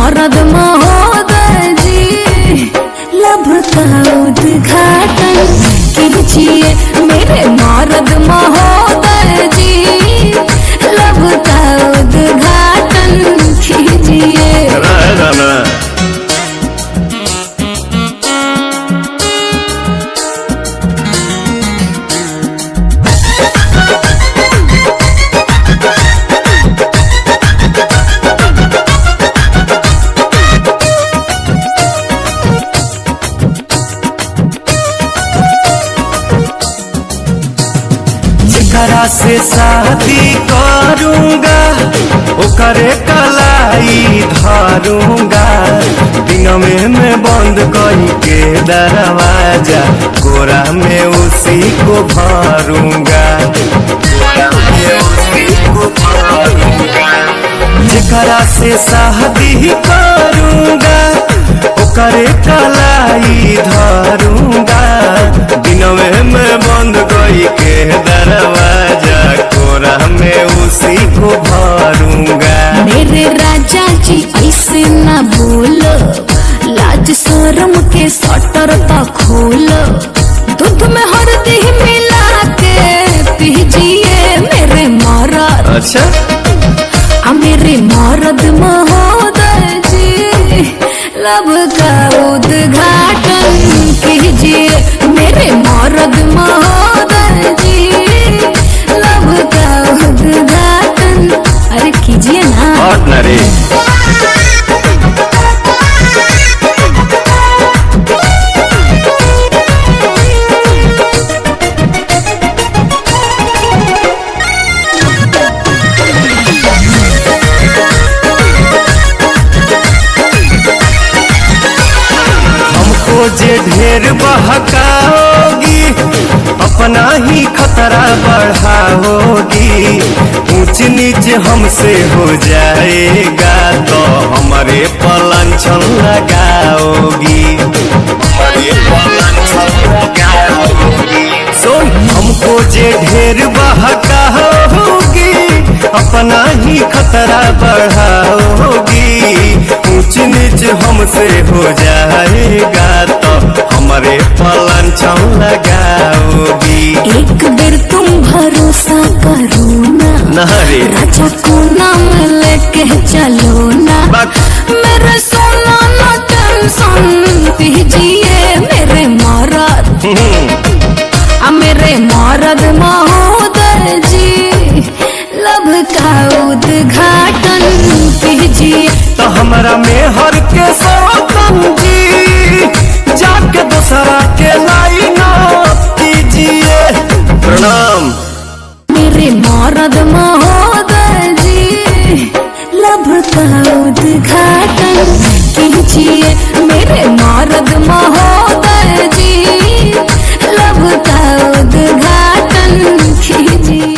मरद महोदय जी लब का उद्घाटन कीजिए। मेरे मरद महोदय जी लब का उद्घाटन कीजिए। जेकरा से शादी करूंगा ओकरे कलाई धरूंगा। दिन में मैं बंद करी के दरवाजा कोरा में उसी को भरूंगा। जेकरा से शादी करूंगा ओकरे कलाई धरूंगा। दिन में मैं बंद करी के दरवाजा कोरा में उसी को भरूंगा। मेरे राजा जी ऐसे न बोलो, लाज शर्म के शटर तो खोलो। दूध में हल्दी मिला के पीजिए मेरे मरद। अच्छा मेरे मरद महोदय जी लब का उद्घाटन कीजिए। मेरे मरद महोदय जी लब का उद्घाटन अरे कीजिए ना। जे ढेर बहकाओगी अपना ही खतरा बढ़ाओगी। ऊंच नीच हमसे हो जाएगा तो हमारे पलांछन लगाओगी। सुन हमको जे ढेर बहकाओगी अपना ही खतरा बढ़ाओगी। ऊंच नीच हमसे हो जाएगा तो हमारे पलांछन लगाओगी। एक बेर तुम भरोसा करो ना राजा को नाम लेके चलो ना। मेरे सोना ना टेंशन पीजिए मेरे मरद। मेरे मरद महोदय जी लब का उद्घाटन कीजिए। तो हमारा मेहर के सौतन जी जाके दूसरा के लाइन कीजिए। प्रणाम। मेरे मरद महोदय जी लब का उद्घाटन कीजिए। मेरे मरद महोदय जी लब का उद्घाटन कीजिए।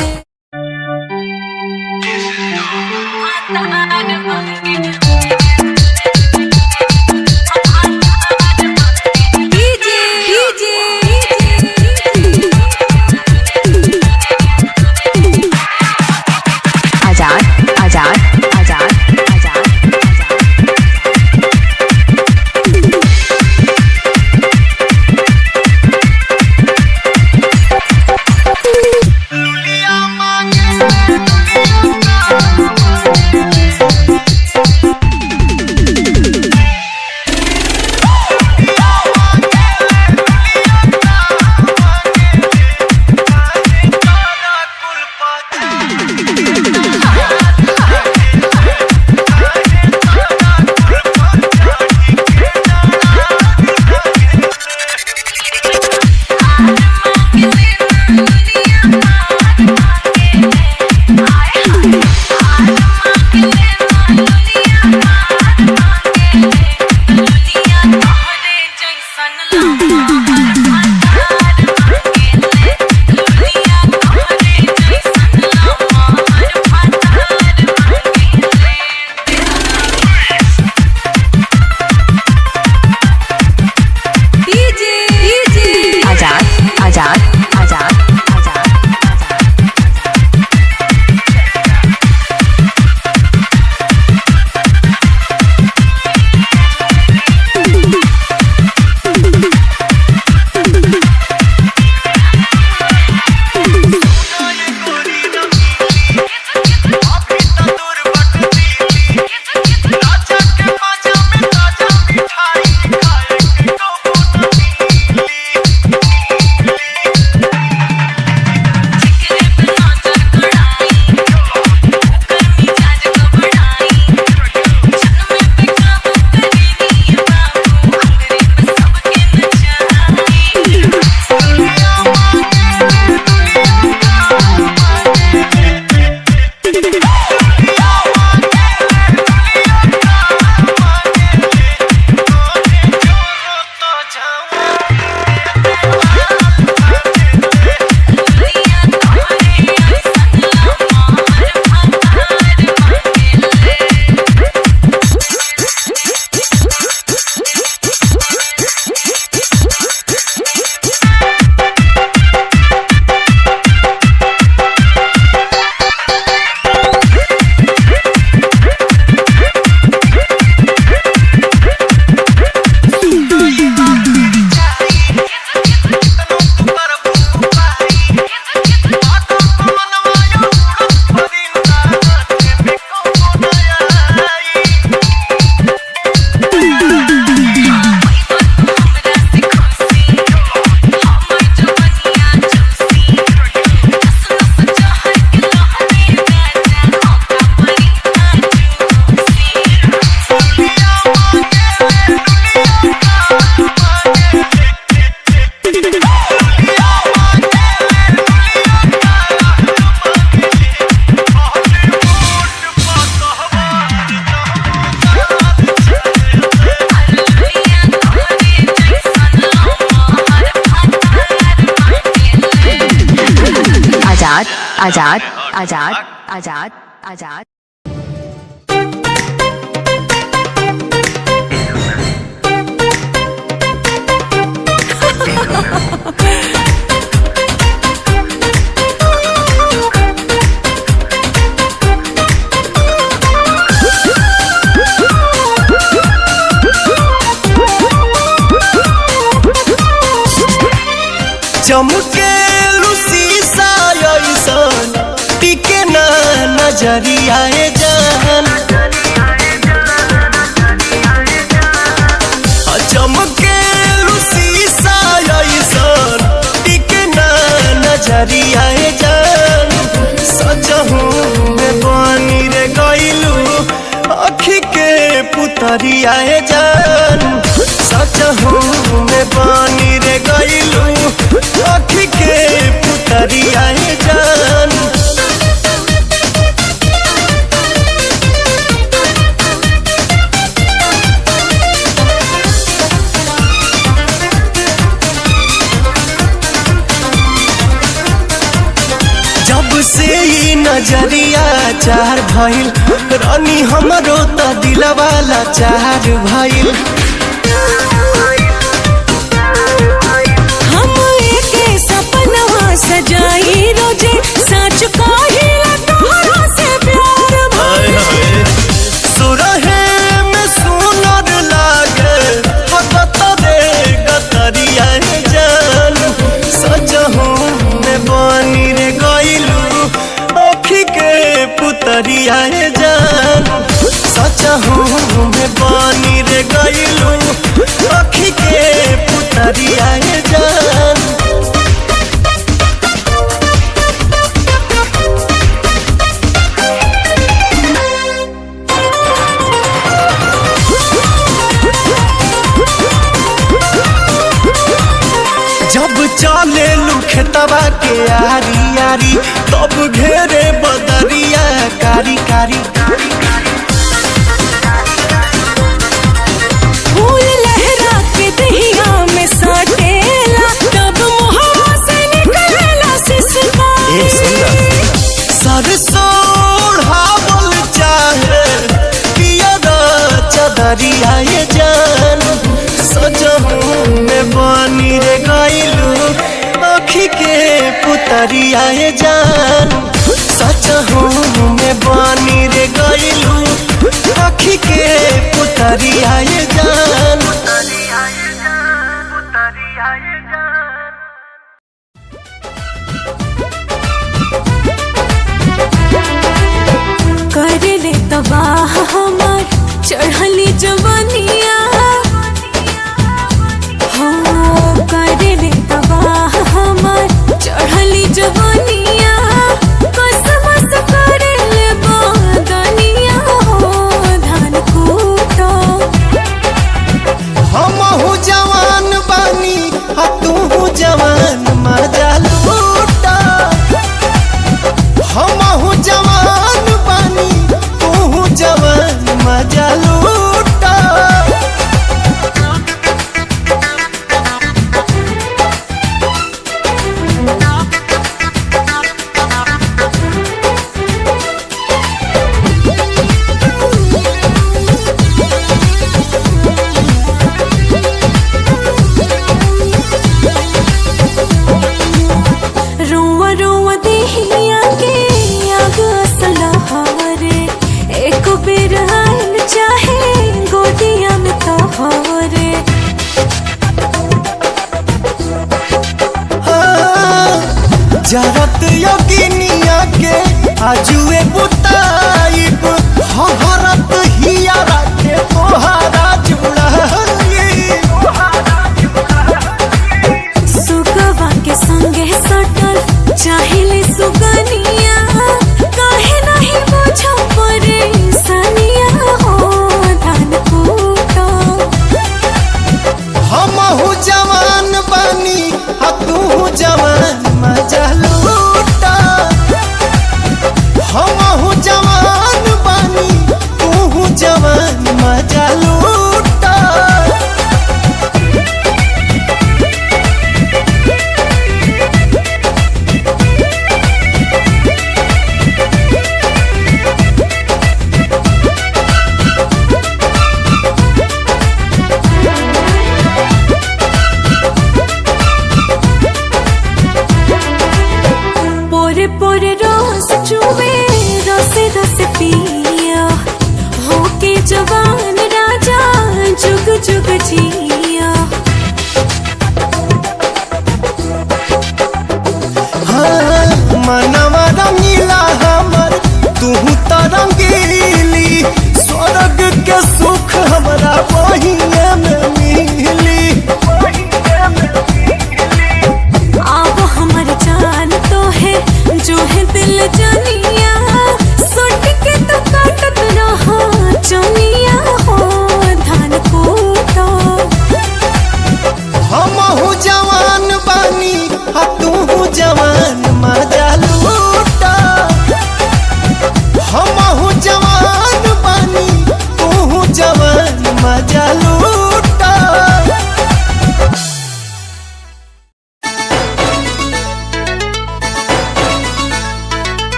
आजाद आजाद आजाद आजाद। चमके शीशा ऐसन टिके ना नजरिया जान। चमके शीशा ऐसन टिके ना नजरिया जान। सजहू में बनी रे गइलू अखी के पुतरिया जान। सजहू में बनी रे गइलू अखी के पुतरिया जान। जब से ई नजरिया चार भइल रानी हमरो त दिलवा लाचार भइल। सजाई रोजे सच कहिला तोहरा से प्यार भइल। सुरहे में सुनर लागे हगत रे गतरिया जान। सजहू में बनी रे गइलू अखी के पुतरिया जान। सजहू में बनी रे गइलू अखी के पुतरिया जान। जब चले लुखतवा के आरी आरी तब घेरे बदरिया कारी कारी। फूल लहरा के दहिया में सटेला तब मुहवा से निकलेला सिसकारी। सरसों ओढ़ावल चाहे पियर चदरिया जान। सजहू में बनी रे गइलू अखी के पुतरिया जान। सजहू में बनी रे गइलू अखी के पुतरिया जान। कर ले तबाह हमार चढ़ली जवानिया। हो कर ले तबाह हमार चढ़ली जवानिया। कसमस कर ले बदनिया हो धान कूटो। हमहू जवान बानी तू जवान मजा लूटा। हमहू जवान बानी तू जवान मजा लूटा। रुआ रुआ देहिया के आग असलहरे एक बेर आइल चाहे गोदिया में तोहरे। जरत योगिनिया के आजुए बुताइब हरत हियारा के तोहारा जुड़ाई। सुगवा के संगे सटल चाहिले सुगनिया। काहे नहीं बुझो परेशानिया हो धान कूटो। हमहू जवान बानी तू जवान मजा लूटा।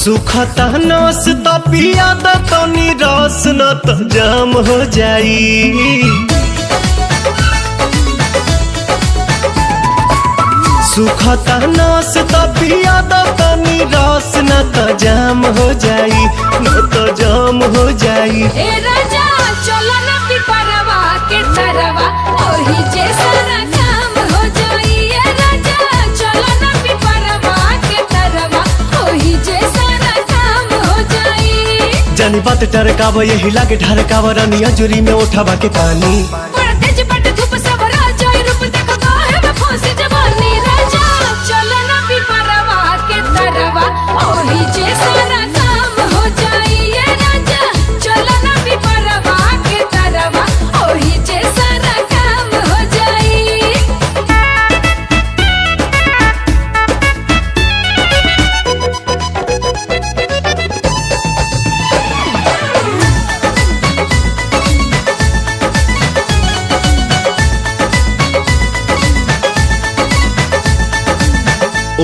सुखता नस त पिया द तनी रस न त जाम हो जाई। सुखता नस त पिया द तनी रस न त जाम हो जाई, न त जाम हो जाई। ए राजा चलो ना पिपरवा के तरवा ओही जे सारा काम हो जाई। ए राजा चलो ना पिपरवा के तरवा ओही जे सारा काम हो जाई। जानी बात टरकाव यही लागे ढरकाव रानी अजूरी में उठावा के पानी। बड़ा तेज बट धूप सब राजा रूप देखो गाहे में फंसी जवानी। राजा चलो ना पिपरवा के तरवा ओही जे सारा काम हो जाई। ए राजा चलो ना पिपरवा के तरवा ओही जे सारा काम हो जाई।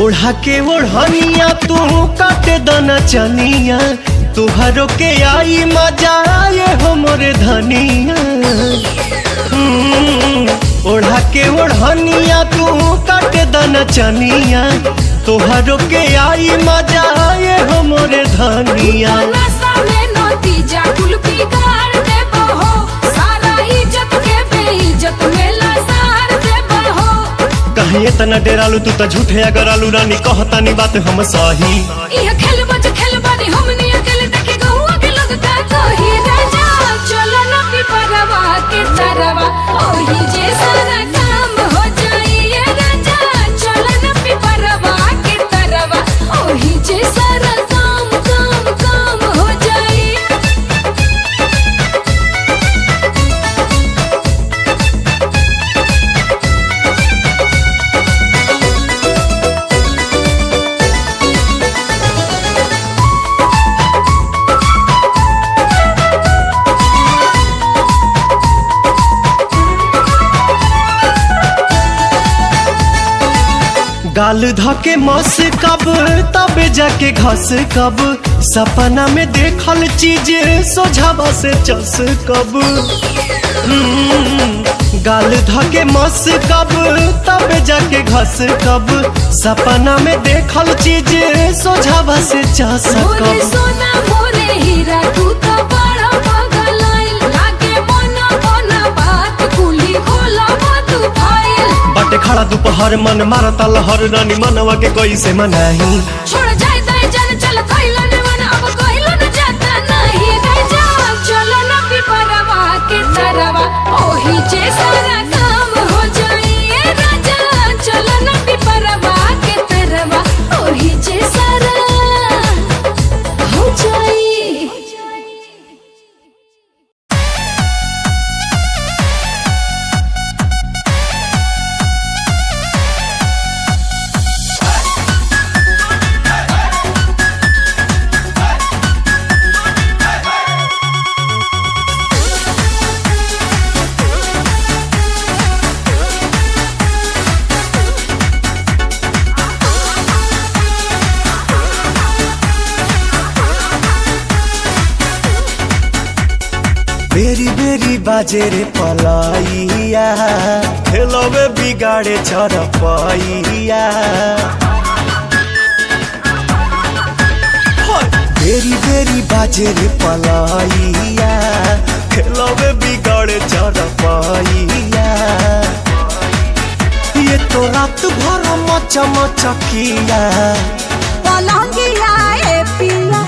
ओढ़ा के ओढ़निया तू काटे दना चनिया, तुहरो के आई मजा आए हो मोरे धनिया। ओढ़ा के ओढ़निया तू काटे दना चनिया, तुहरो के आई मजा आए हो मोरे धनिया। नशा में नतीजा कुल बिगाड़ देबो हो, सारा इज्जत के बेइज्जत में लसार देबो हो। कहीं इतना डेरालू तू तो झूठे अगर आलू रानी कहतानी बात हम सही। यह खेल बानी हमनी अकेले देखे गहुआ के लोग का कही। राजा चलो ना पिपरवा के तरवा ओही जे सारा काम हो जाई। ए राजा चलो ना पिपरवा के तरवा ओही जे सारा काम काम काम हो जाई। गाल धके मस कब तबे जाके घस कब, सपना में देखल चीज सोझावा से चस कब। गाल धके मस कब तबे जाके घस कब, सपना में देखल चीज सोझावा से चस मोरे कब। सोना मोरे हीरा तू तो बड़ा पगलाइल लागे मना मना बात कुली खोला तू फाइल। बटे खड़ा दोपहर मन मारता लहर रानी मनवा के कैसे मनाही। छोड़ जाए दाई जान चल कइलो न मन अब कइलो न जाता नहीं। राजा चलो ना पिपरवा के तरवा ओही जे सारा काम हो जाई। ए राजा चलो ना पिपरवा के तरवा ओही जे सारा हो जाई। बेरी बेरी बाजे रे पलाइया, खेलवे बिगाड़े चरपैया। बेरी बेरी बाजे रे पलाइया, खेलवे बिगाड़े चरपैया। ये तो रात भर मचा मचकिया, पलंगिया ए पिया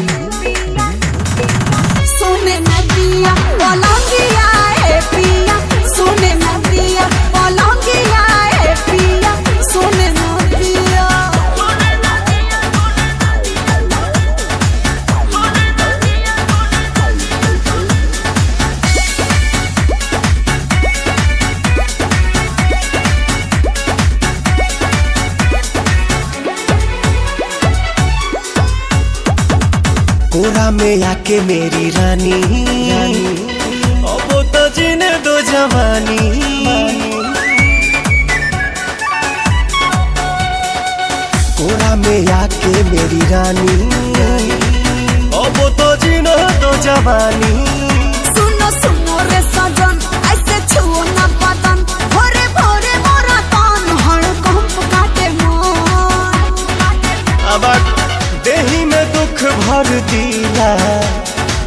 सोने नदिया। पलंगिया ए पिया सोने नदिया। पलंगिया ए पिया सोने नदिया। कोरा में आके मेरी रानी, अब तो जीने दो जवानी। कोरा में आके मेरी रानी, अब तो जीना तो जवानी। सुनो सुनो रे सजन ऐसे छुओ ना बदन भोरे भोरे मोरा कान हड़कंप काटे मन। अब देही में दुख भर दिला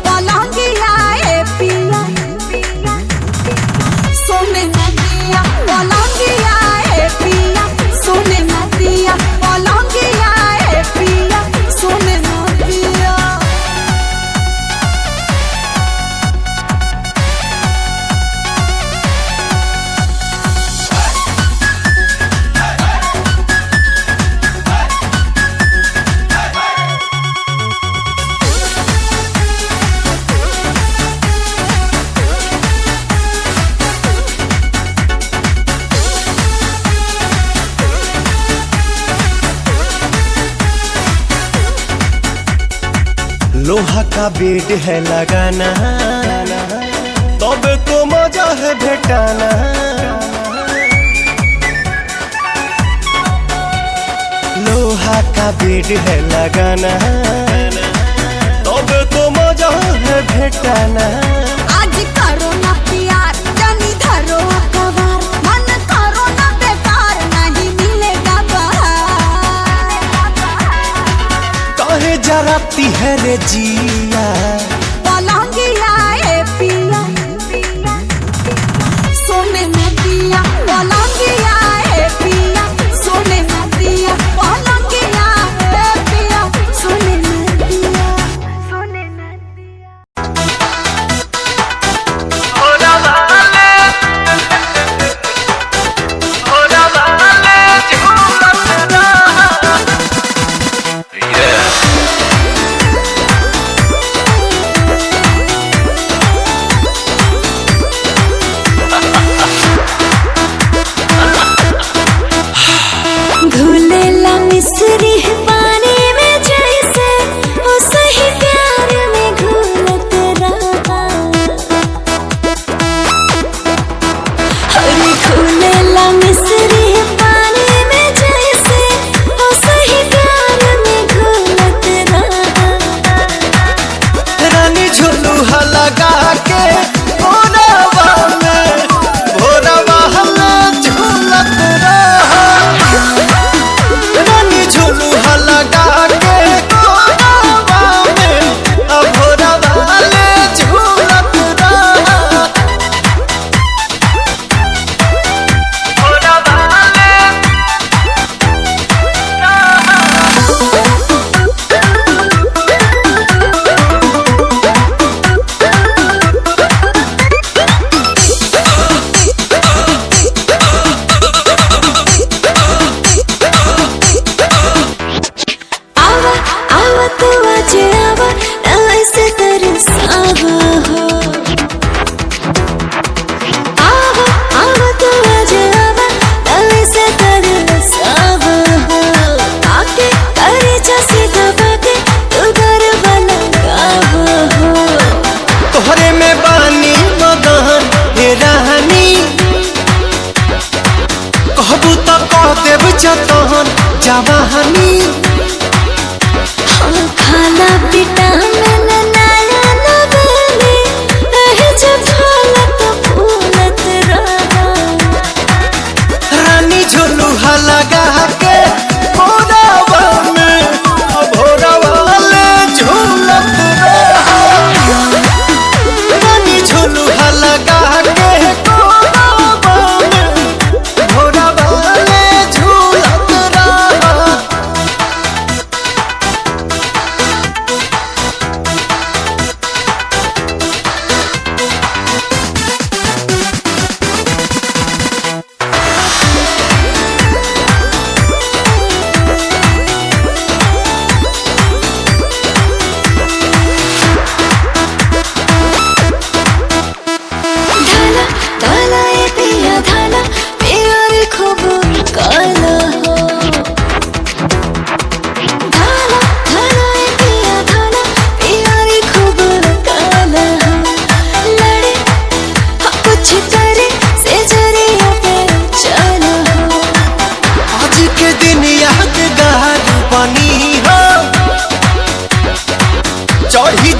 पलंगिया ए पिया सोने न दिया पलंगिया ए पिया सोने न दिया पलंगिया ए पिया सोने न दिया। लोहा का बेड है लगाना तब तो मजा है भेटाना। लोहा का बेड है लगाना तब तो मजा है भेटाना। आज करो ना प्यार जानी धरो अखबार मन करो ना बेकार नहीं मिलेगा बाहर। काहे जराती है रे जिया पलंगिया ए पिया सोने न दिया पलंगिया ए पिया सोने न दिया पलंगिया ए पिया सोने न दिया सोने न दिया। घुलेला मिस्री है पानी में जैसे वो सही प्यार में घुलत रहा। अरे घुलेला मिस्री है पानी में जैसे वो सही प्यार में घुलत रहा। रानी झुलुहा लगा के भोरवा में भोरवा हमें झूलत रहा। रानी झुलुहा लगा के भोरवा में भोरवा ले झूलत रहा। आवा आवा तू आज आवा ना ऐसे तरसावा हो। आवा आवा तू आज आवा ना ऐसे तरसावा हो। आके करे जैसे दबा के तू गरबा लगावा हो। तोहरे में बानी मगन हे रानी कहबू तो कह देव जतन जवानी। हाँ खाना विटामिन नया नवेली रहे जब फूलत फूलत रहा। रानी झुलुहा लगा के भोरवा में भोरवा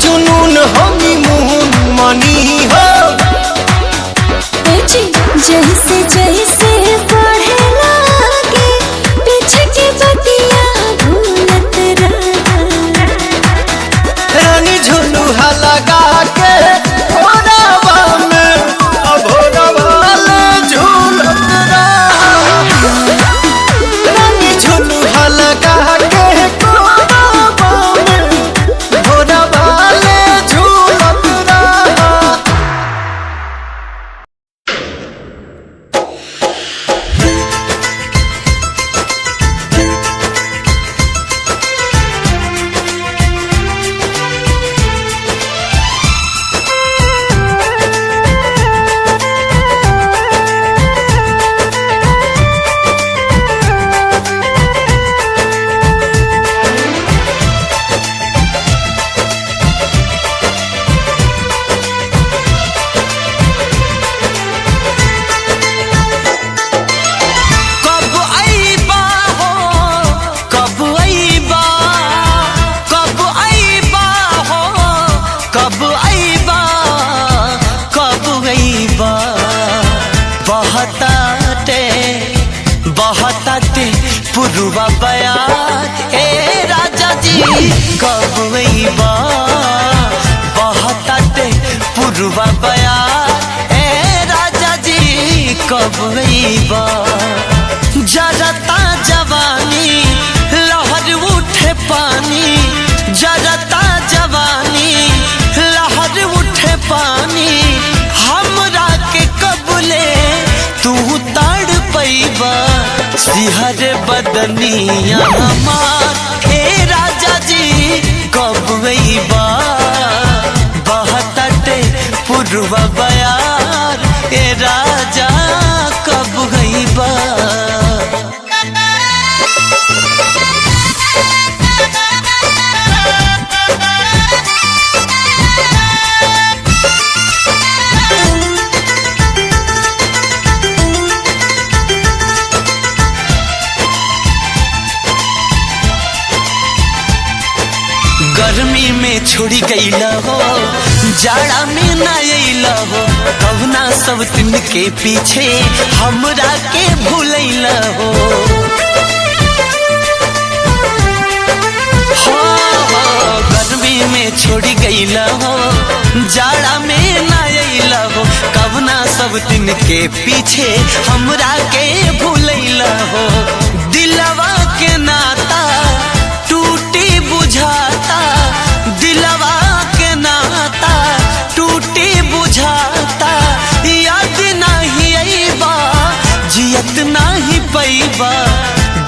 जुनून हनीमून मनी हो। जैसे जैसे बढ़े लागे पीछे की बतिया भूलत रहा। रानी झुलुहा लगा के भोरवा में भोरवा ले झूलत रहा। रानी झुलुहा लगा के भोरवा में भोरवा ले झूलत रहा। कब आईबा हो, कब आईबा, कब आईबा हो, कब आईबा, कब आईबा। बहताते बहताते पुरवा बयार ए राजा जी कब आईबा। बहताते पुरवा बयार ए राजा जी कब आईबा। जरता जवानी लहर उठे पानी, जरता जवानी लहर उठे पानी। हमरा के कबले तू ताड़ पैबा, सिहर बदनिया हमार हे राजा जी कब आईबा। बहताते पुरवा बयार ए राजा कब आईबा। गर्मी में छोड़ी गईला हो, जाड़ा में ना अइला हो। कवना सब दिन के पीछे हमरा के भूलैला हो। गर्मी में छोड़ी गईला हो, जाड़ा में ना अइला हो। कवना सब दिन के पीछे हमरा के भूलैला हो। दिलवा के नाता टूटी बुझाता, दिलवा के नाता टूटी बुझाता। याद नहीं आईबा, जियत नहीं पैबा,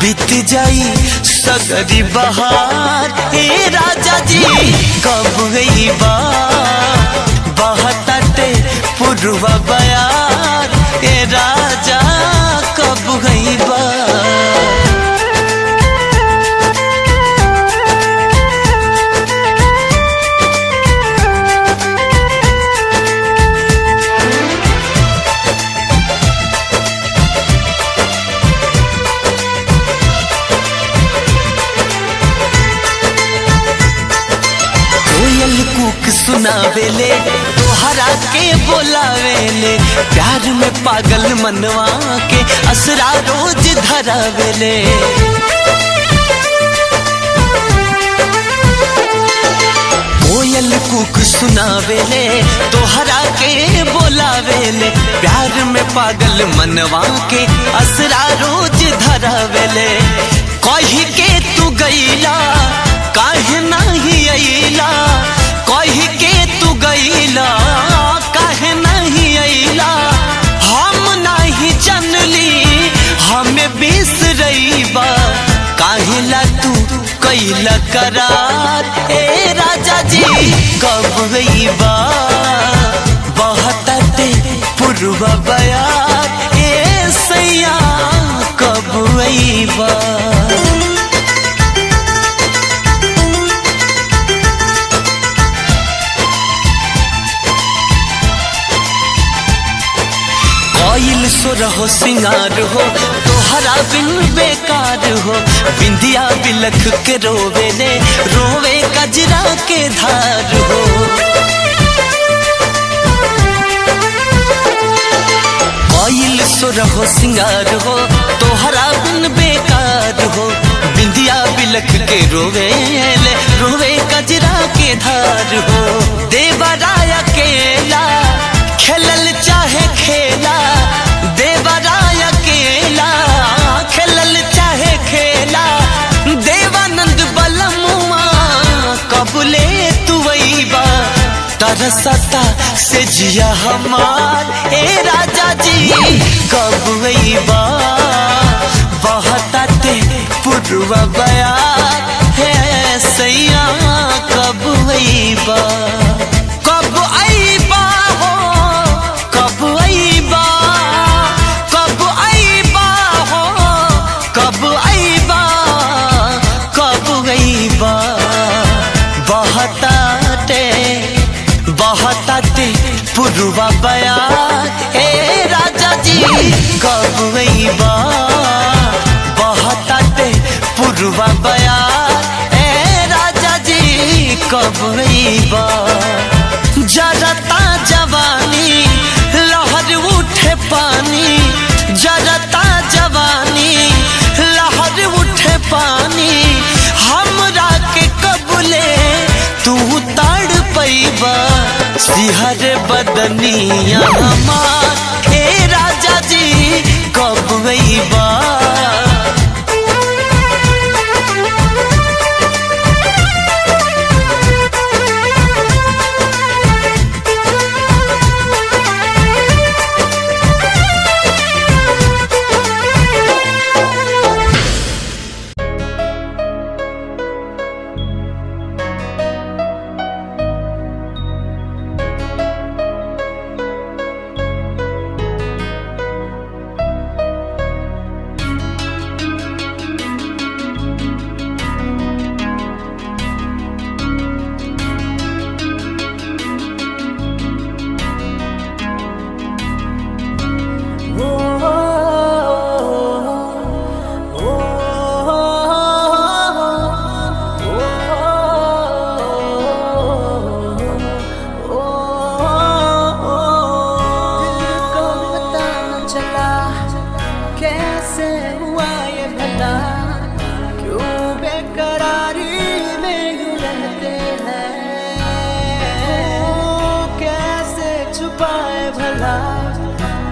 बीत जाई सगरी बहार ए राजा जी कब आईबा। बहताते पुरवा बयार ए राजा कब आईबा। कोयल कूक सुनावेले तोहरा के बोलावेले। प्यार में पागल मनवा के असरा रोज धरावेले। कोयल कूक सुनावेले तोहरा के बोलावेले। प्यार में पागल मनवा के असरा रोज धरावेले। कही के तू गईला काहे नहीं अइला, कही के तू गईला काहे नहीं अइला। हम नहीं जानली हमें बिसरइबा, काहे ला तू कैला करार ए राजा जी कब आईबा। बहताते पुरवा बयार ए सैया कब आईबा। सुरहो सिंगार हो तोहरा बिन बेकार हो बिंदिया बिलख के रोवे ले रोवे कजरा के धार हो कोयल सुरहो सिंगार हो तोहरा बिन बेकार हो बिंदिया बिलख के रोवे ले रोवे कजरा के धार हो देवराया केला खेलल चाहे खेला देवराय अकेला खेलल चाहे खेला देवानंद बलमुआ कबले तुवैबा तरसता से जिया हमार ए राजा जी कबैबा बहताते पुरवा बयार है सैया कबैबा कब आईबा हो कब आईबा कब आईबा हो कब आईबा कब आईबा बहताते पुरवा बयार ए राजा जी कब आईबा बहताते पुरवा बयार ए राजा जी कब आईबा जरता जवानी लहर उठे पानी जरता जवानी लहर उठे पानी हमरा के कबले तू ताड़ पैबा सिहर बदनिया हमार हे राजा जी कब आईबा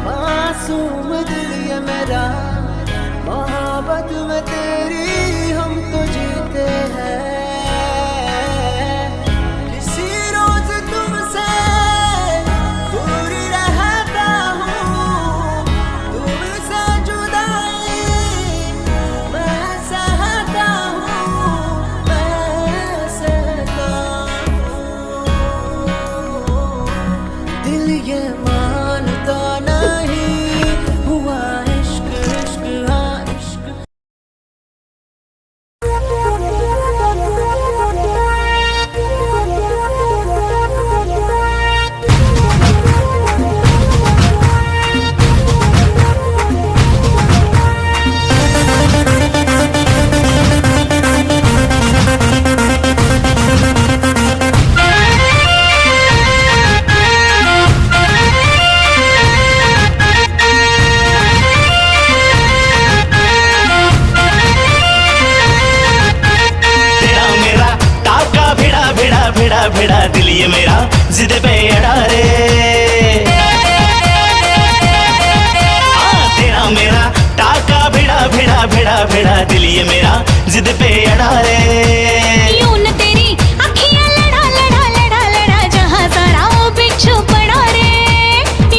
मासूम दिल ये मेरा मोहब्बत में तेरी हम तो जीते हैं किसी रोज तुमसे दूर रहता हूँ तुमसे जुदाई मैं सहता हूँ मैं सहता हूँ दिल ये मानता नहीं हुआ इश्क इश्क हाँ इश्क भिड़ा दिल ये मेरा जिद पे अड़ा रे तेरा मेरा टाका भिड़ा दिल ये मेरा जिद पे अड़ा रे यूं न तेरी अखियां लड़ा जहां सारा वो बिच्छू पड़ा रे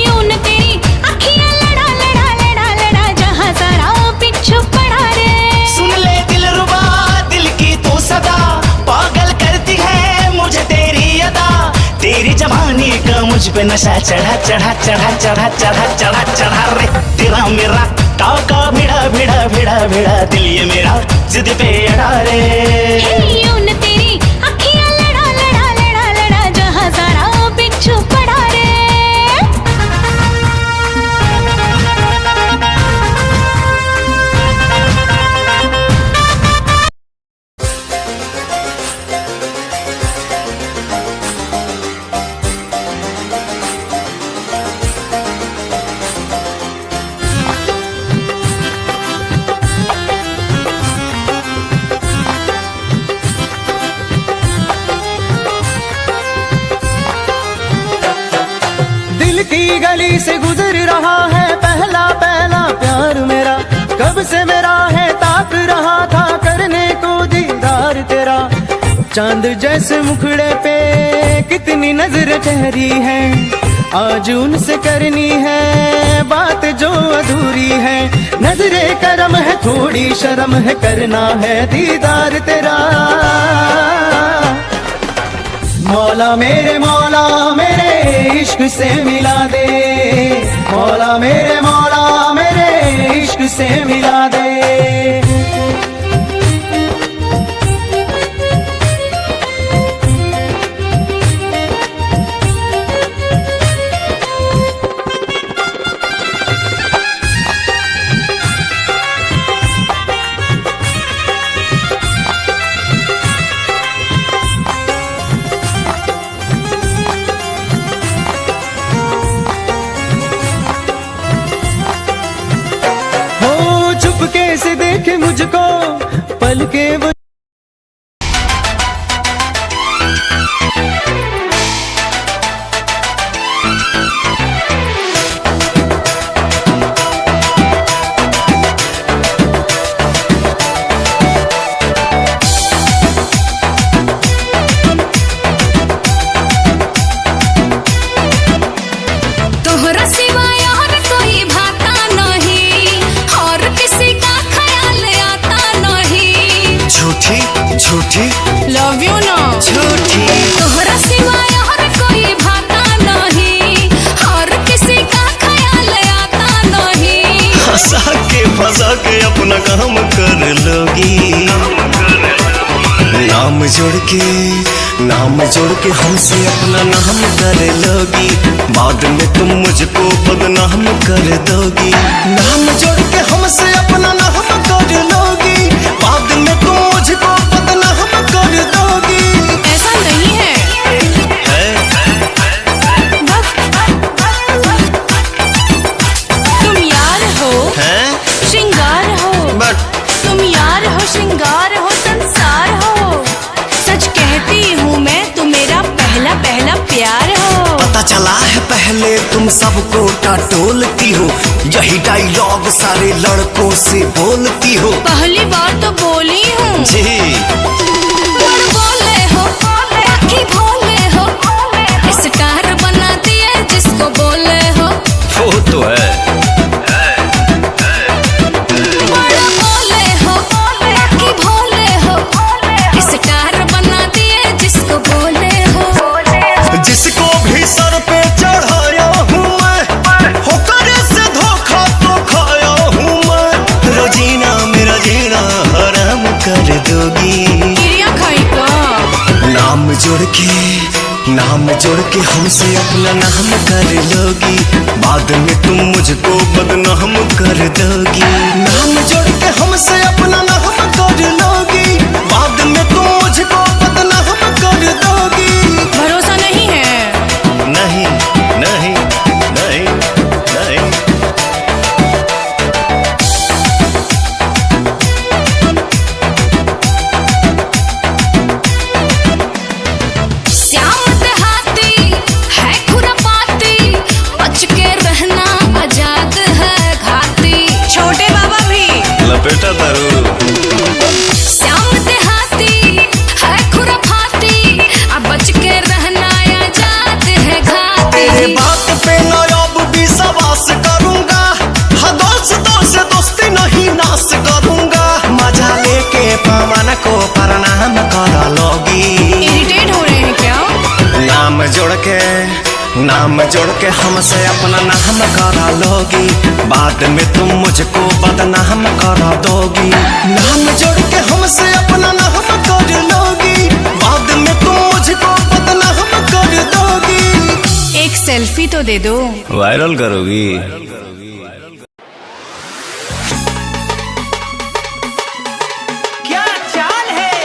यूं न तेरी अखियां लड़ा जहां सारा वो बिच्छू पड़ा रे सुन ले दिल रुबा दिल की तू सदा पागल करती है मुझे तेरी अदा तेरी जवानी का मुझ पे नशा चढ़ा रे तेरा मेरा टाका भिड़ा दिल ये मेरा जिद पे अड़ा रे यूं न तेरी अखियां लड़ा जहां सारा वो बिच्छू पड़ा रे गली गली से गुजर रहा है पहला पहला प्यार मेरा, कब से मेरा है ताक रहा था करने को दीदार तेरा। चांद जैसे मुखड़े पे कितनी नजर ठहरी है, आज उनसे करनी है बात जो अधूरी है। नजरे करम है थोड़ी शर्म है, करना है दीदार तेरा। मौला मेरे इश्क से मिला दे, मौला मेरे इश्क से मिला दे। से देखे मुझको पल के वो तोहरा सिवाय और कोई भाता नहीं, और किसी का ख्याल आता नहीं। झूठी झूठी लव यू ना झूठी। तोहरा सिवाय और कोई भाता नहीं, और किसी का ख्याल आता नहीं। फंसा के अपना काम कर लोगी। नाम जोड़ के हमसे अपना नाम कर लोगी, बाद में तुम मुझको बदनाम कर दोगी। नाम जोड़ के हमसे अपना नाम कर लोगी, बाद में तुम मुझको बदनाम कर दोगी। ऐसा नहीं है, तुम यार हो श्रृंगार हो, तुम यार हो श्रृंगार हो संसार हो। सच कहती हूँ मैं, तुम मेरा पहला पहला प्यार हो। पता चला है पहले तुम सबको टटोलती हो, यही डायलॉग सारे लड़कों से बोलती हो। पहली बार तो बोली हूँ जी। बोले हो आखी भोले हो, स्टार बना दिए जिसको बोले हो। वो तो है। बोले हो आखी भोले हो, स्टार बना दिए जिसको बोले हो। जिसको भी सर पे चढ़ाया हूँ मैं, होकर से धोखा तो खाया हूँ मैं। रोजीना मेरा जीना हराम कर दोगी। गिरिया खाई का नाम जोड़ के हमसे अपना नाम कर लोगी, बाद में तुम मुझको बदनाम कर दोगी। नाम जोड़ के हमसे अपना नाम कर लोगी, बाद में तुम मुझको बदनाम कर दोगी। भरोसा नहीं है? नहीं नहीं नहीं नहीं। श्याम देहाती है खुरापाती, बच के रहना आजाद है घाती। छोटे बाबा भी लपेटा दारू। श्याम देहाती है खुरापाती, अब बच के रहना आजाद है घाती। तेरे बात पे नायाब भी सवास करूंगा, हाँ दोस्तों से दोस्ती नहीं नाश करूंगा। मजा लेके पवन को प्रणाम कर लोगी। इरिटेट हो रहे हैं क्या? नाम जोड़ के हमसे अपना नाम करा लोगी, बाद में तुम मुझको बदनाम करा दोगी। नाम जोड़ के हमसे अपना नाम कर लोगी, बाद में तुम मुझको बदनाम कर दोगी। एक सेल्फी तो दे दो। वायरल करोगी। क्या चाल है,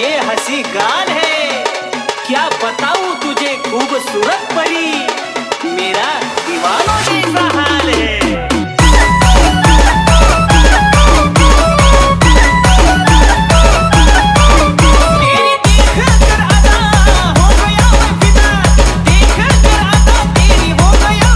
ये हंसी गाल है, क्या बताऊं तुझे खूबसूरत परी, मेरा दीवानों जैसा हाल है। तेरी देख कर अदा हो गया मैं फिदा, देख कर अदा तेरी हो गया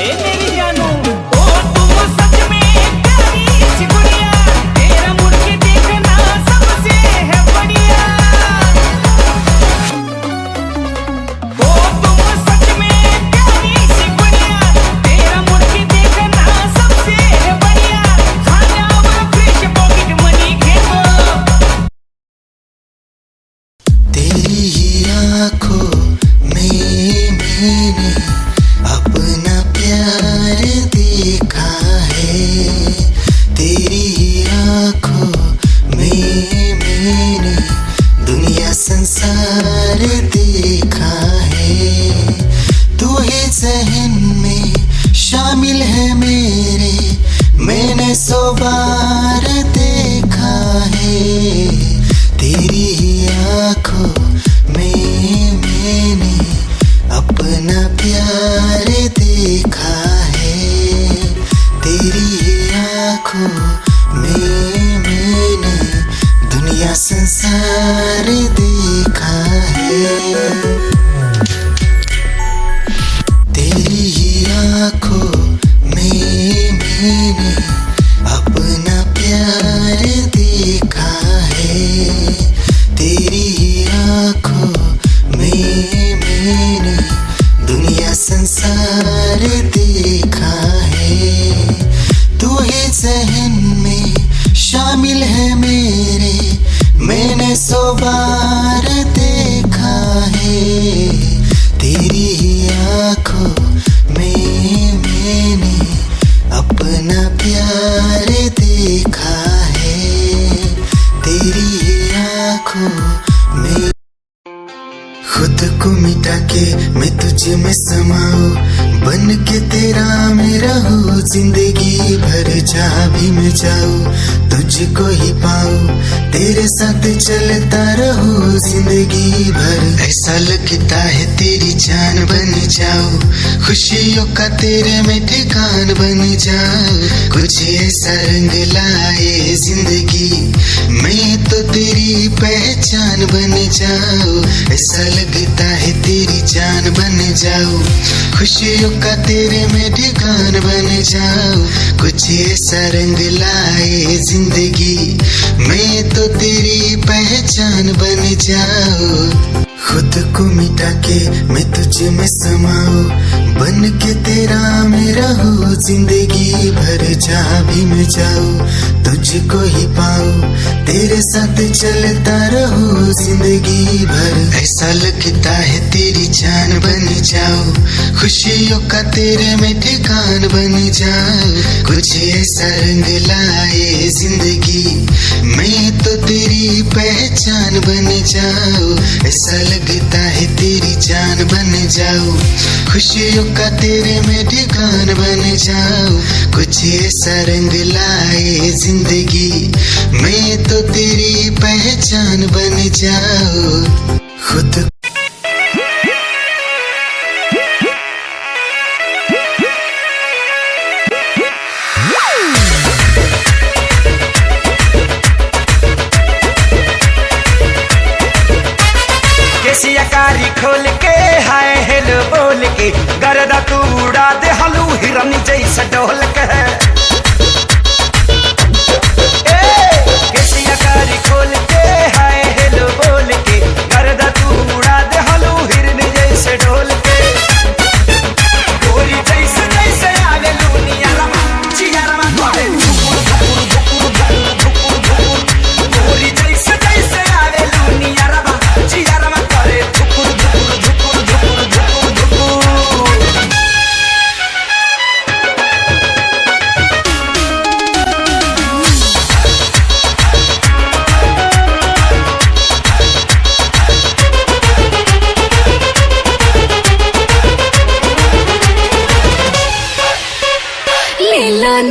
ए मेरी जानू ओ तुम सच में प्यारी सी गुड़िया तेरा मुड़ के देखना सबसे है बढ़िया ओ तुम सच में प्यारी सी गुड़िया तेरा मुड़ के देखना सबसे है बढ़िया खाना और फ्रेश पॉकेट मनी खेलो तेरी ही आँखों में मैंने अपना प्यार देखा है तेरी ही आँखों में मैंने दुनिया संसार देखा है तू ही ज़हन में शामिल है मेरे मैंने 100 बार देखा है तेरी ही आँखों में मैंने अपना प्यार देखा है तेरी ही आँखों में मैंने दुनिया संसार देखा है तेरी ही आँखों में मैंने अपना प्यार देखा है तेरी ही आँखों में मैंने दुनिया संसार देखा है तू ही ज़हन में शामिल है मेरे मैंने 100 बार देखा है तेरी ही आँखों में मैंने अपना प्यार देखा है तेरी ही आँखों में खुद को मिटा के मैं तुझे में समाऊं बन के तेरा मैं रहूं जिंदगी भर जहाँ भी मैं जाऊं तुझको ही पाऊं तेरे साथ चलता रहूं जिंदगी भर ऐसा लगता है तेरी जान बन जाऊं खुशियों का तेरे में ठिकान बन जाऊं कुछ ऐसा रंग लाए जिंदगी मैं तो तेरी पहचान बन जाऊं ऐसा लगता है तेरी जान बन जाऊं खुशियों का तेरे में ठिकान बन जाऊं कुछ ऐसा रंग लाए जिंदगी मैं तो तेरी पहचान बन जाऊं खुद को मिटा के मैं तुझे में समाऊं बन के तेरा मैं रहूं जिंदगी भर जहाँ भी मैं जाऊं तुझको ही पाऊं तेरे साथ चलता रहूं जिंदगी भर ऐसा लगता है तेरी जान बन जाऊं खुशियों का तेरे में ठिकान बन जाऊं कुछ ऐसा रंग लाए जिंदगी मैं तो तेरी पहचान बन जाऊं ऐसा लगता है तेरी जान बन जाऊं खुशियों का तेरे में ठिकान बन जाऊं कुछ ऐसा रंग लाए जिंदगी मैं तो तेरी पहचान बन जाऊं खुद कारी खोल के हाय हेलो बोल के गर्दा तू उड़ा दे हलू हिरन जैसा डोल के कारी खोल के हाय हेलो बोल के गर्दा तू उड़ा दे हलू हिरन जैसे डोल के गोरी जैसे जैसे आवे लूनिया रमा चिया रमा गोरे गोरी जैसे जैसे आवे लूनिया रमा चिया रमा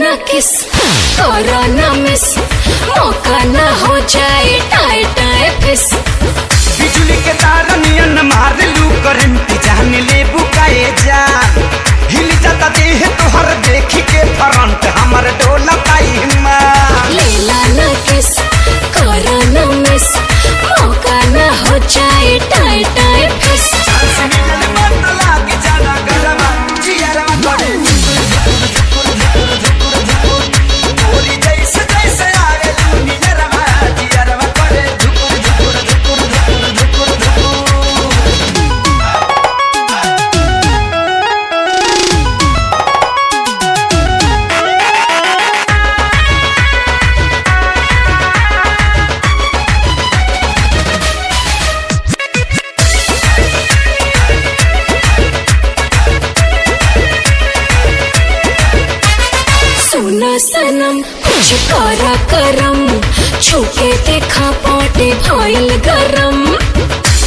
ना किस करो ना मिस मौका ना हो जाए टाए टाए फिस बिजली के तार नियन मार लू करंट जान ले बुकाए जा हिल जाता देह तोहर देखी के फ्रंट हमर डोला पाई हिम्मत लेला ना किस करो ना मिस मौका ना हो जाए टाए टाए फिस सांस मिलन मत लागे जाना गरमा जियरमा करे सुना सनम कुछ करा करम, छुके देखा पाटे भइल गरम।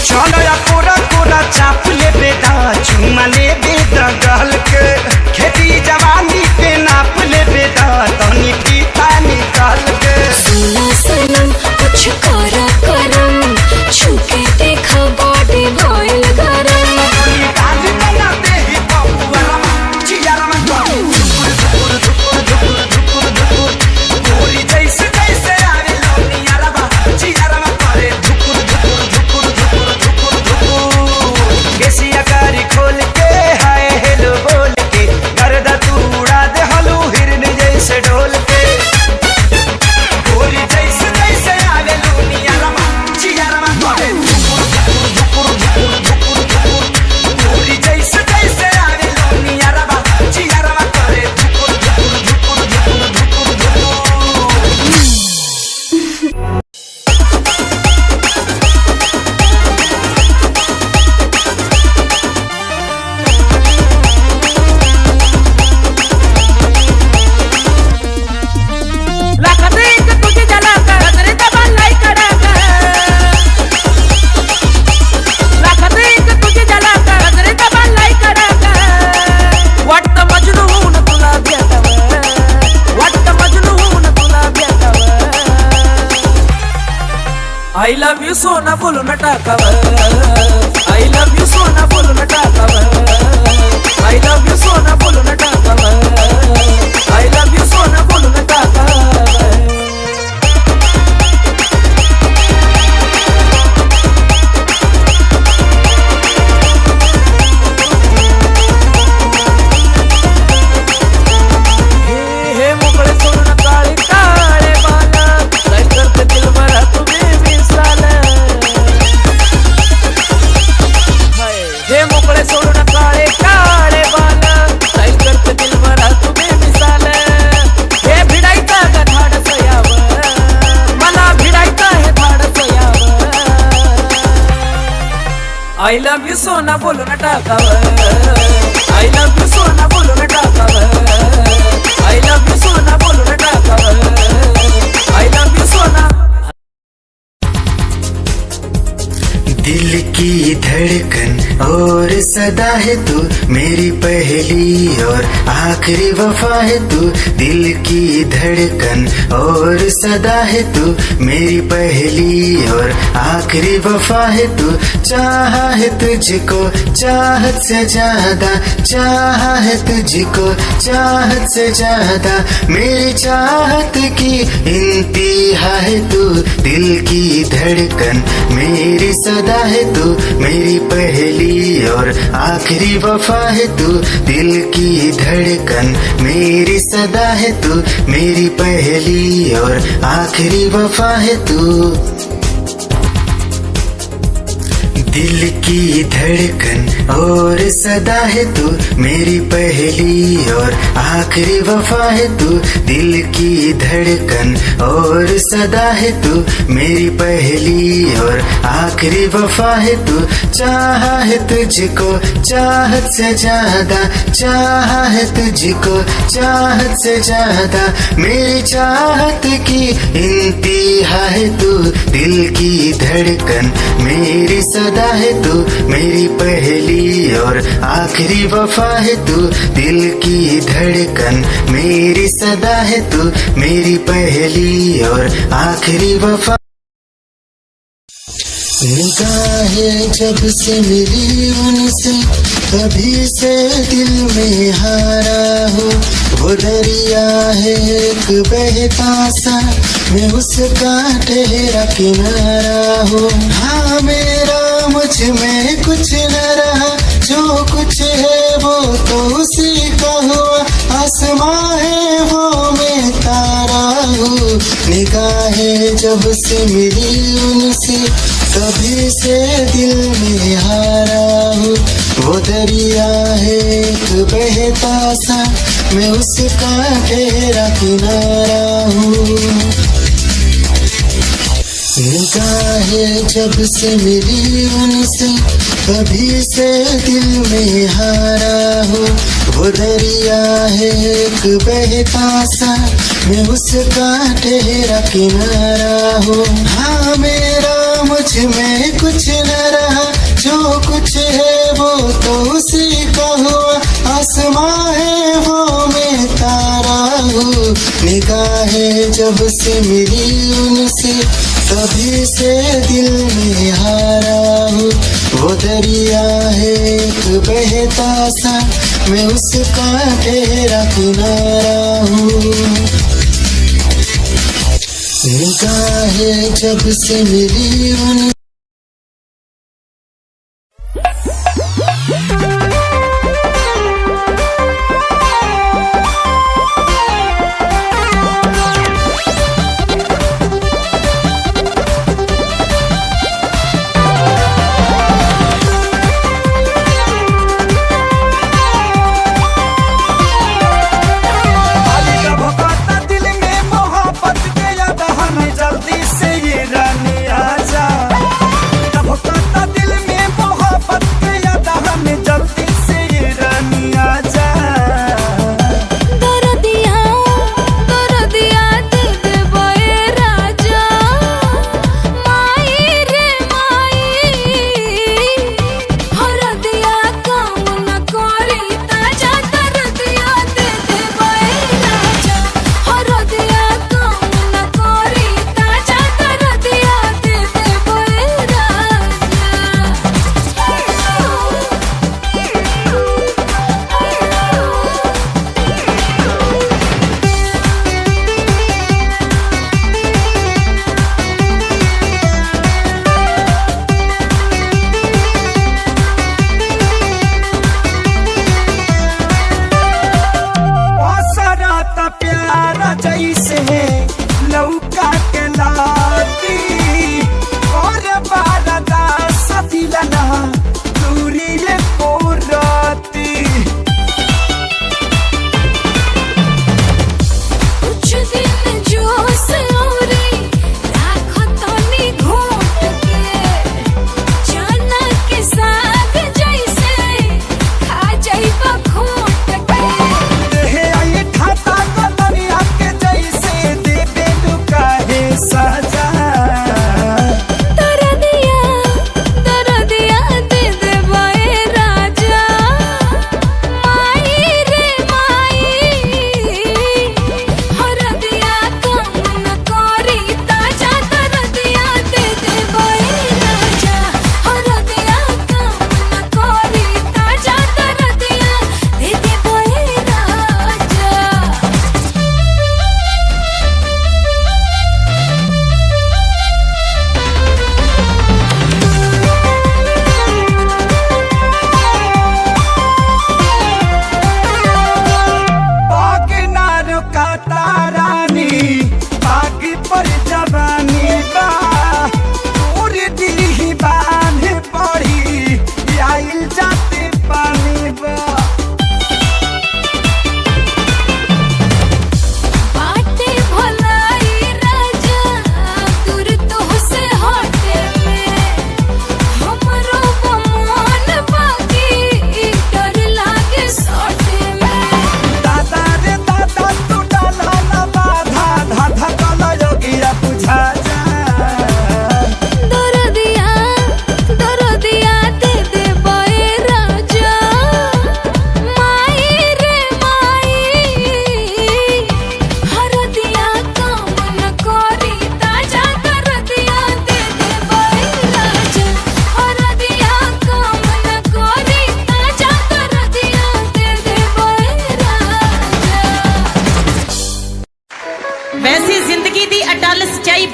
चलो या कोरा कोरा चाप ले बेटा, चुमा ले बेटा गल के, खेती जवानी के नाप ले बेटा, तनी पीता निकाल के। सुना सनम कुछ करा करम, छुके देखा पाटे भइल गरम। निकाल बनाते ही बबुआ चियारा में धुकुर धुकुर धुकुर धुकुर धुकुर, गोरी जैसे जैसे आवे लोनिया रबा, चियारा में करे धुकुर धुकुर धुकुर धुकुर धुकुर धुकुर। केसिया कारी खोल के हाय हेलो बोल के, गर्दा तू उड़ा दे हलू हिरन जैसे ढोल के। गोरी जैसे जैसे आवे लोनिया रबा, चियारा में करे धुकुर धुकुर धुकुर धुकुर धुकुर, गोरी जैसे जैसे आवे लोनिया रबा, चियारा में करे धुकुर धुकुर धुकुर धुकुर धुकुर धुकुर। I love you सोना बोलो न टाकावर, I love you सोना बोलो न टाकावर, I love you सोना बोलो न टाकावर, I love you सोना बोलो न टाकावर। हे मोकळे सोडून काळे काळे बाला, काय करते दिल भरा तुम्ही मिसाल। हे मोकळे सोडून काळे काळे बाला, काय करते दिल भरा तुम्ही मिसाल। हे भिडायचा का धाडस यावं, मला भिडायचा हे धाडस यावं। I love you सोना बोलून टाकावं, I love you सोना बोलून टाकावं, I love you सोना बोलून टाकावं, I love you सोना। दिल की धड़कन और सदा है तू, मेरी पहली और आखिरी वफा है तू। दिल की धड़कन और सदा है तू, मेरी पहली और आखिरी वफा है तू। चाहा है तुझको चाहत से ज्यादा, चाहा है तुझको चाहत से ज्यादा, मेरी चाहत की इंतहा है तू। दिल की धड़कन मेरी सदा है तू, मेरी पहली और आखिरी वफा है तू। दिल की धड़कन मेरी सदा है तू, मेरी पहली और आखिरी वफा है तू। दिल की धड़कन और सदा है तू, मेरी पहली और आखिरी वफा है तू। दिल की धड़कन और सदा है तू, मेरी पहली और आखिरी वफा है तू। चाहा है तुझको चाहत से ज्यादा, चाहा है तुझको चाहत से ज्यादा, मेरी चाहत की इंतहा है तू। दिल की धड़कन मेरी सदा है तू, मेरी पहली और आखिरी वफा है तू। दिल की धड़कन मेरी सदा है तू, मेरी पहली और आखिरी वफा। निगाहें जब से मिली उनसे, तभी से दिल में हारा हो। वो दरिया है एक बहता सा, मैं उसका ठहरा किनारा हो। हाँ मेरा मुझ में कुछ न रहा, जो कुछ है वो तो उसी का हुआ। आसमां है वो मैं तारा हूँ। निगाहें जब से मिली उनसे, तभी से दिल में हारा हूँ। वो दरिया है एक बहता सा, मैं उसका ठहरा किनारा हूँ। निगाहें जब से मिली उनसे कभी से दिल में हारा हो। वो दरिया है एक बहता सा, मैं उसका ठहरा किनारा हो। हाँ मेरा मुझ में कुछ न रहा, जो कुछ है वो तो उसी का हुआ। आसमां है वो मैं तारा हूँ। निगाहें जब से मिली उनसे कभी से दिल में हारा हूँ। वो दरिया है एक बहता सा, मैं उसका ठहरा किनारा हूँ। निगाहें जब से मिली उनसे जल्दी से ये रानी आजा।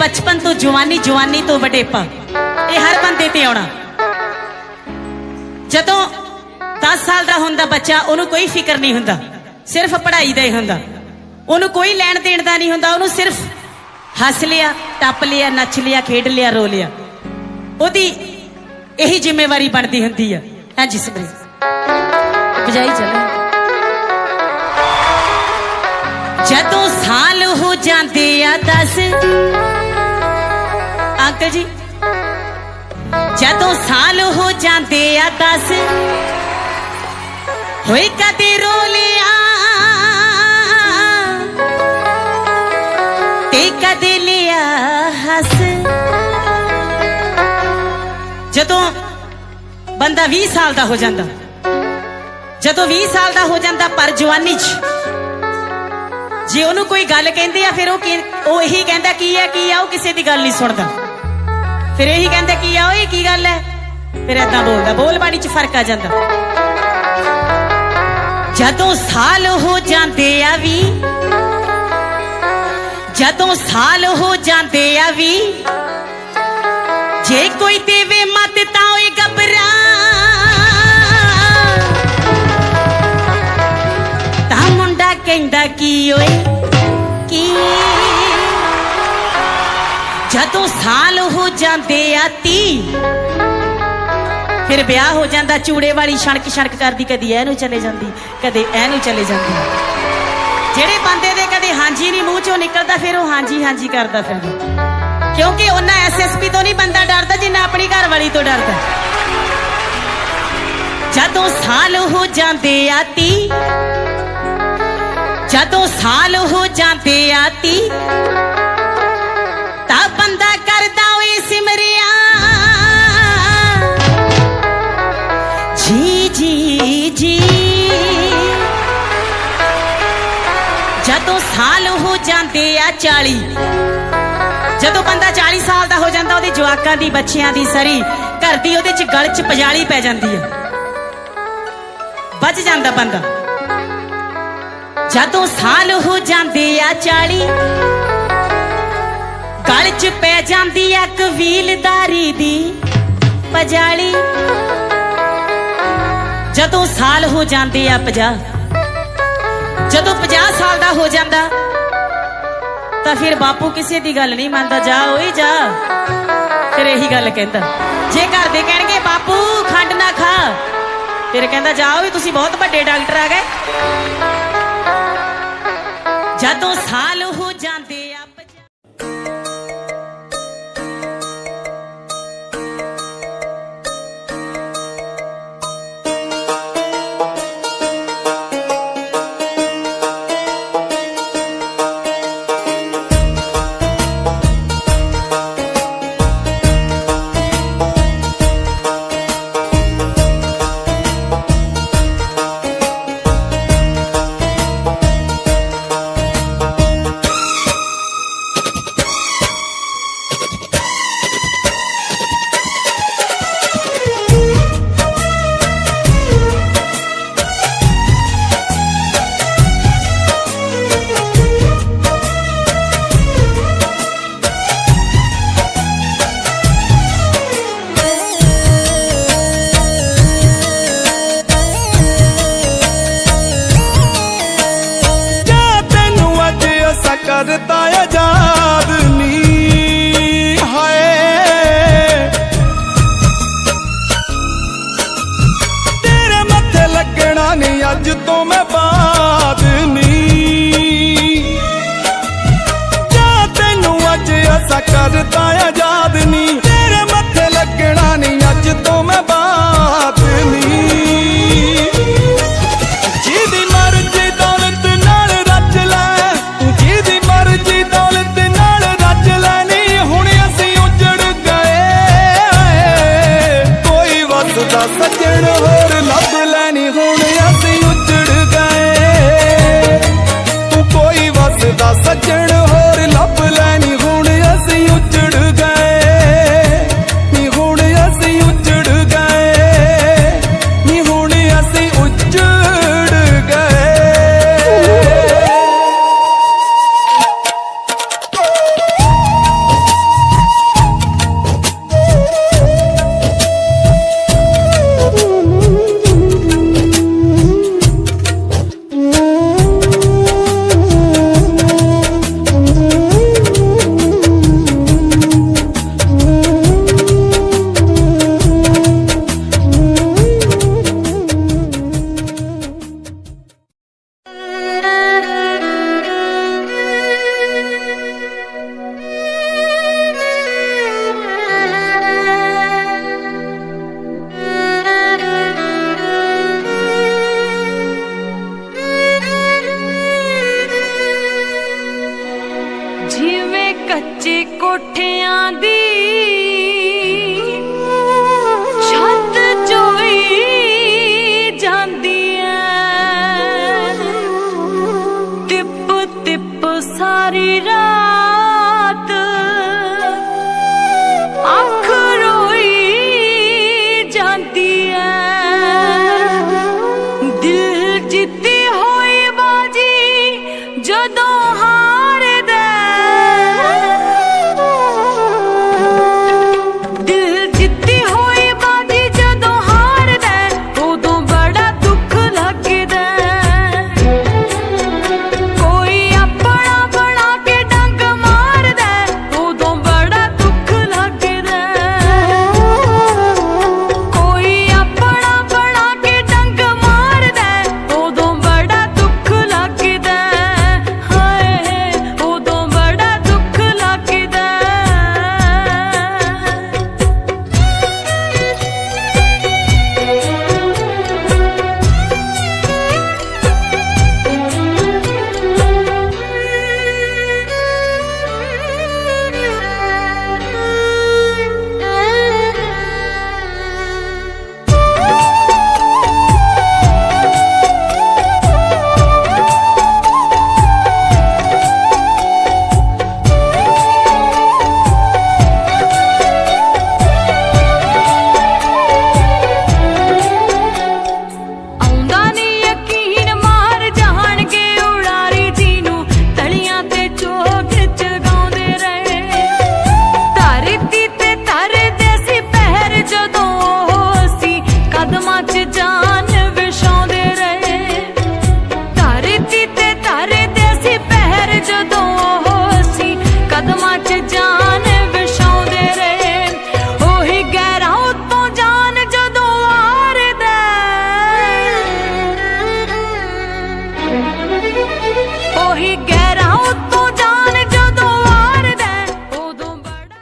बचपन तो जवानी जवानी तो वडेपा ये हर बंदे ते आना। जदों 10 साल का हुंदा बच्चा उन्होंने कोई फिक्र नहीं हुंदा, सिर्फ पढ़ाई का ही हुंदा, उन्होंने कोई लैन देन का नहीं हुंदा, उन्होंने सिर्फ हस लिया, टप लिया, नच लिया, खेड लिया, रो लिया, ओदी यही जिम्मेवारी बनती हुंदी है। हाँ जी सबरी बजाई चले। जदों साल हो जाते आ 10 आ अंकल जी जदों साल हो जाते आ 10 होए कदे रो लिया ते कदे लिया हस जदों बंदा 20 साल का हो जाता जदों 20 साल का हो जाता पर जवानी च जे ओनू कोई गल कहंदे आ फिर ओ यही कहंदा की है वो किसी दी गल नहीं सुनदा फिर यही कहंदा की आ ओए की गल है फिर ऐदा बोलदा बोल बाड़ी च फर्क आ जांदा जदों साल हो जांदे आ वी जदों साल हो जांदे आ वी जे कोई देवे मत तां ओए घबरा तां मुंडा कहंदा की ओए की जदों साल हो जांदे आ 30 फिर ब्याह हो जाता चूड़े वाली छणक छणक करदी कदी एनू चले जाती कदे एनू चले जाती जेड़े बंदे दे कदे हांजी नहीं मुंह चों निकलदा फिर वो हांजी हांजी करदा फिर क्योंकि उन्ना SSP तो नहीं बंदा डरदा जिन्ना अपनी घर वाली तो डरदा जदों साल हो जाते आ 30 जदों साल हो जाते आ 30 ता बंदा करदा ओए सिमरिया जी जी जी जदों साल हो जाते आ 40 जदों बंदा 40 साल का हो जाता ओहदे जवाकां दी बच्चियां दी सरी घर दी ओहदे च गल च पजाली पै जाती है बच जाता बंदा जदों साल हो जाते आ 40 गल च पै जाती है कबीलदारी दी पजाली जदों साल हो जाते आ 50 जदों 50 साल का हो जाता तो फिर बापू किसी की गल नहीं मानता जा ओए जा फिर यही गल कहता जे घर दे कहणगे बापू खंड ना खा फिर कहता जाओ भी तुसी बहुत बड़े डॉक्टर आ गए जदों साल हो जाते आ करता आजाद नी हाय तेरे मत्थे लगना नहीं अज तो मैं बाद नी जा तेनू अज ऐसा करता आजाद नी तेरे मत्थे लगना नहीं अज तो मैं बाद नी जिदी मर्जी दौलत नाल रच लै जिदी मर्जी ਉੱਚੀ ਕੋਠਿਆਂ ਦੀ ਛੱਤ ਚੋਈ ਜਾਂਦੀ ਐ ਤਿਪ ਤਿਪ ਸਾਰੀ ਰਾਤ ਅੱਖ ਰੋਈ ਜਾਂਦੀ ਐ ਦਿਲ ਜਿੱਤੀ ਹੋਈ ਬਾਜੀ ਜਦੋਂ ਹਾਰਦਾ ਦਿਲ ਜਿੱਤੀ ਹੋਈ ਬਾਜੀ ਜਦੋਂ ਹਾਰਦਾ ਉਦੋਂ ਬੜਾ ਦੁੱਖ ਲੱਗਦਾ ਕੋਈ ਆਪਣਾ ਬਣਾ ਕੇ ਡੰਗ ਮਾਰਦਾ ਉਦੋਂ ਬੜਾ ਦੁੱਖ ਲੱਗਦਾ ਕੋਈ ਆਪਣਾ ਬਣਾ ਕੇ ਡੰਗ ਮਾਰਦਾ ਉਦੋਂ ਬੜਾ ਦੁੱਖ ਲੱਗਦਾ ਹਾਏ ਉਦੋਂ ਬੜਾ ਦੁੱਖ ਲੱਗਦਾ ਆਉਂਦਾ ਨੀ ਯਕੀਨ ਮਾਰ ਜਾਣਗੇ ਉਡਾਰੀ ਜੀ ਨੂੰ ਤਲੀਆਂ ਤੇ ਚੋਗ ਚਗਾਉਂਦੇ ਰਹੇ ਧਰਤੀ ਤੇ ਧਰਦੇ ਸੀ ਪਹਿਰ ਜਦੋਂ ਉਹ ਸੀ ਕਦਮਾਂ 'ਚ ਜਾਨ ਵਿਛਾਉਂਦੇ ਰਹੇ ਧਰਤੀ ਤੇ ਧਰਦੇ ਸੀ ਪਹਿਰ ਜਦੋਂ ਉਹ ਸੀ ਕਦਮਾਂ 'ਚ ਜਾਨ ਵਿਛਾਉਂਦੇ ਰਹੇ ਉਹੀ ਗਹਿਰਾ ਉੱਤੋਂ ਜਾਨ ਜਦੋਂ ਵਾਰਦਾ ਉਹੀ ਗਹਿਰਾ ਉੱਤੋਂ ਜਾਨ ਜਦੋਂ ਵਾਰਦਾ ਉਦੋਂ ਬੜਾ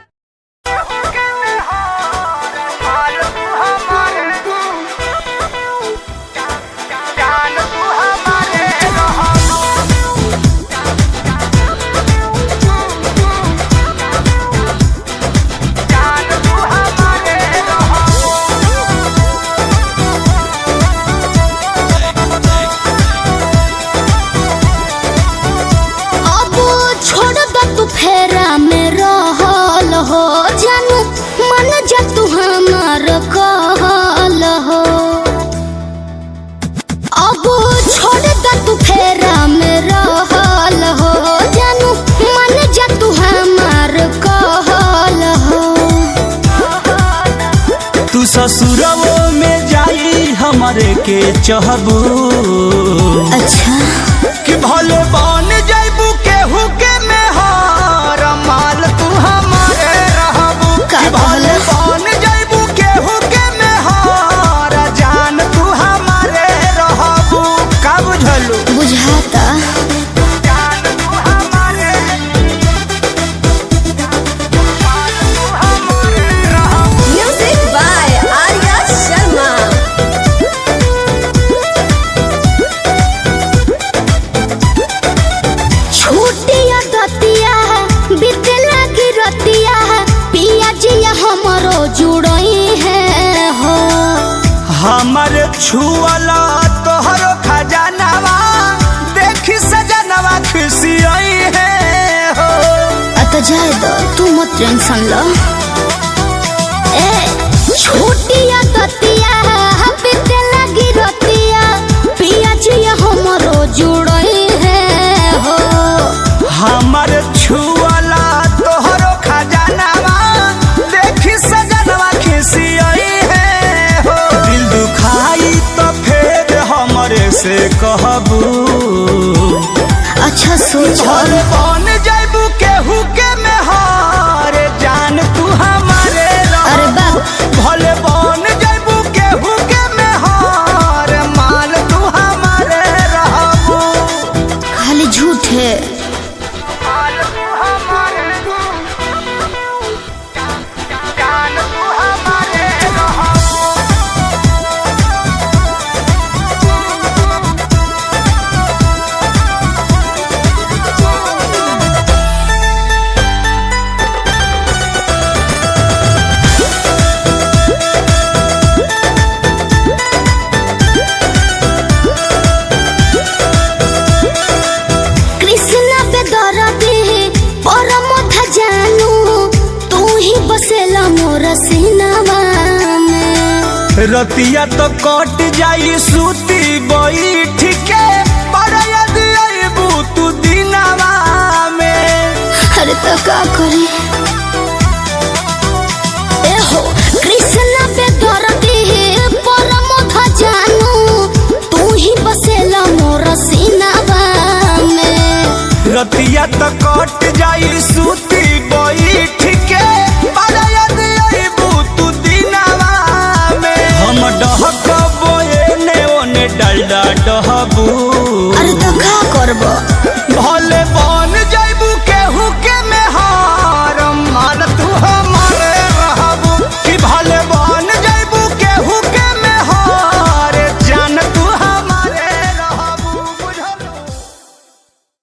अब छोड़ दो तू फेरा में रहल हो जानू मन जा तू हमार कहल हो अब छोड़ दो तू फेरा में रहल हो जानू मन जा तू हमार कहल हो तू ससुरवो में जाई हमारे के चहबू अच्छा कि भले बन जैबू केहू के मेहर माल तू हमारे रहबू का कि भले बन जैबू केहू के मेहर जान तू हमारे रहबू का बुझलू बुझाता जान तू हमारे माल तू हमारे रहबू म्यूजिक बाय आर्या शर्मा छूटिया दतिया बीते लगी रतिया पिया जिया हमरो जुड़ई है हो हमर छुअला तोहरो खजानावा देखी सजनवा खुशियाई है हो अत जाए दो तू मत टेंशन लो ए छूटिया दतिया बीते लगी रतिया पिया जिया हमरो जुड़ई है हो हमर छुअला तोहरो खजानावा देखी सजनवा खुशियाई है हो दिल दुखाई तो फिर हमरे से कहबू अच्छा सोच भले बन जैबू केहू के मेहर जान तू हमारे अरे रहबू बाबू भले बन जैबू केहू के मेहर माल तू हमारे रहबू खाली झूठ है माल तू हमारे जान तू हमारे रहबू रतिया तो कट जाई सूती बैठ के बड़ा याद आईबू तू दिनवा में। अरे तो का करी ए हो कृष्ण पे दर्दी परम जानू तू ही बसेला मोर सीनावा में। रतिया तो कट जाई सूती